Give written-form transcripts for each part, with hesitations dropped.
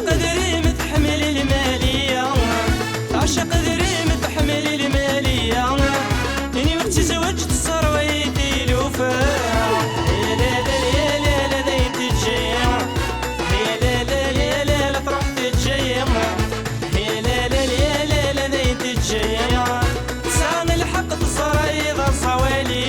دريم تحمل المالية، تعشق دريم تحمل المالية، إني وقت زوجت صار ويدي الوفاء. يا لا لا يا لا لا دايت تجيا، يا لا لا يا لا لا تروح تجيا، يا لا لا يا لا لا دايت تجيا، سان الحق تصار إذا صوالي.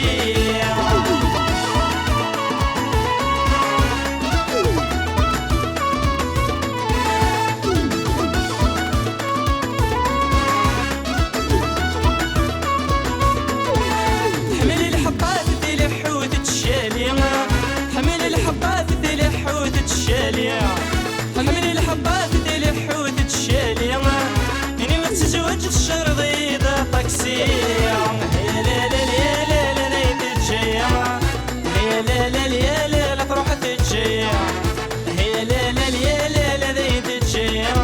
حمل الحبات ديال حوت الشالية، إني وقت زوجت الشرطي دا طاكسي. يا لا لا يا لا لا دايت تجيا، يا لا لا يا لا لا تروح تجيا، يا لا لا يا لا لا دايت تجيا،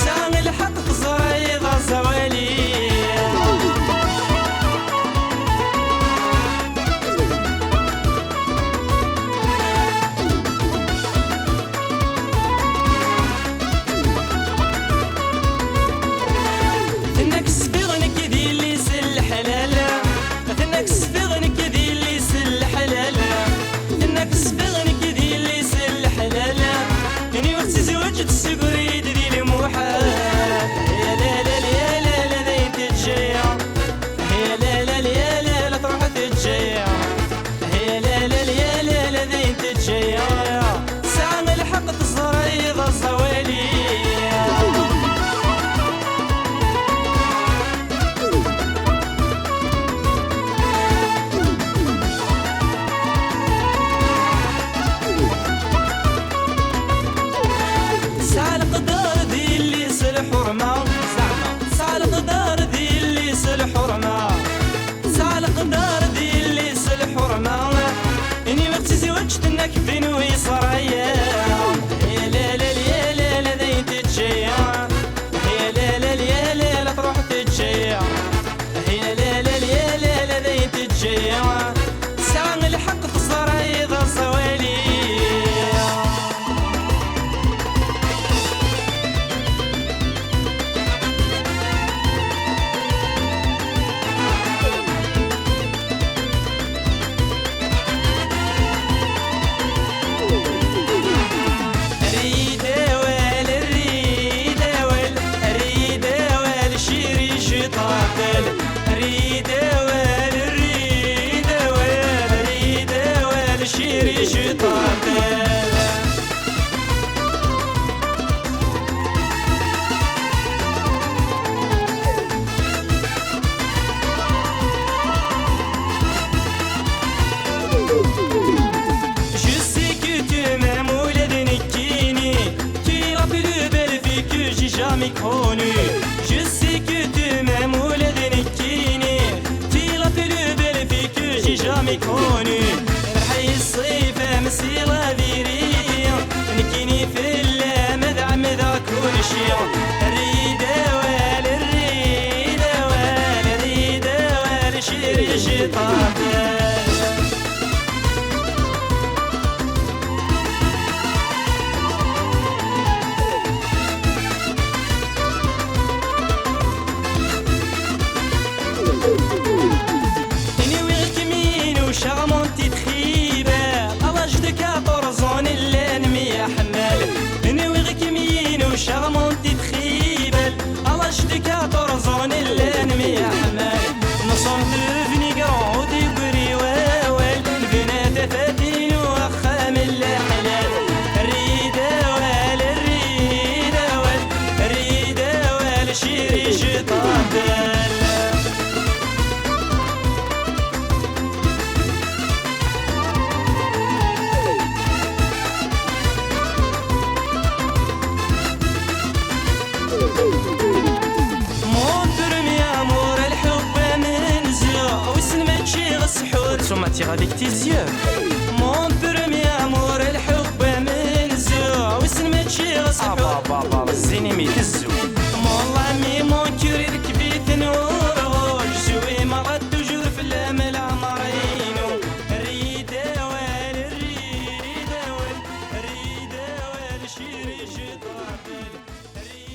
سان الحق تزرع إذا زوالي. إني وقت زوجت انك بينوي صرايا، يا لا لا يا لا لا دايت تجيا، يا لا لا يا لا لا تروح تجيا، يا لا لا يا لا لا دايت تجيا، سان الحق تصار إذا صوالي. Jamais connu, je sais que tu m'aimes ou la دنكيني، tu es la plus belle fille que j'ai jamais connue. رحي الصيف مسيرة فيري، نكيني في اللامذ عمذا كل شيء. الريدة والريدة والريدة والشيري شطاطة. شارمونتي تخيبة ألاج دو 14 الانمي يا حمال، نوي غيك مين وشارمونتي تخيبة ألاج دو 14 الانمي يا حمال، نصون دفني قرعو ديبري واوال، البنات فاتين وخام الحلال. الريدة والريدة والريدة والشيري شطاطة. Sur matière avec tes yeux. Mon premier amour الحب من زو وسن ما تشي غصحو. زيني ميتزو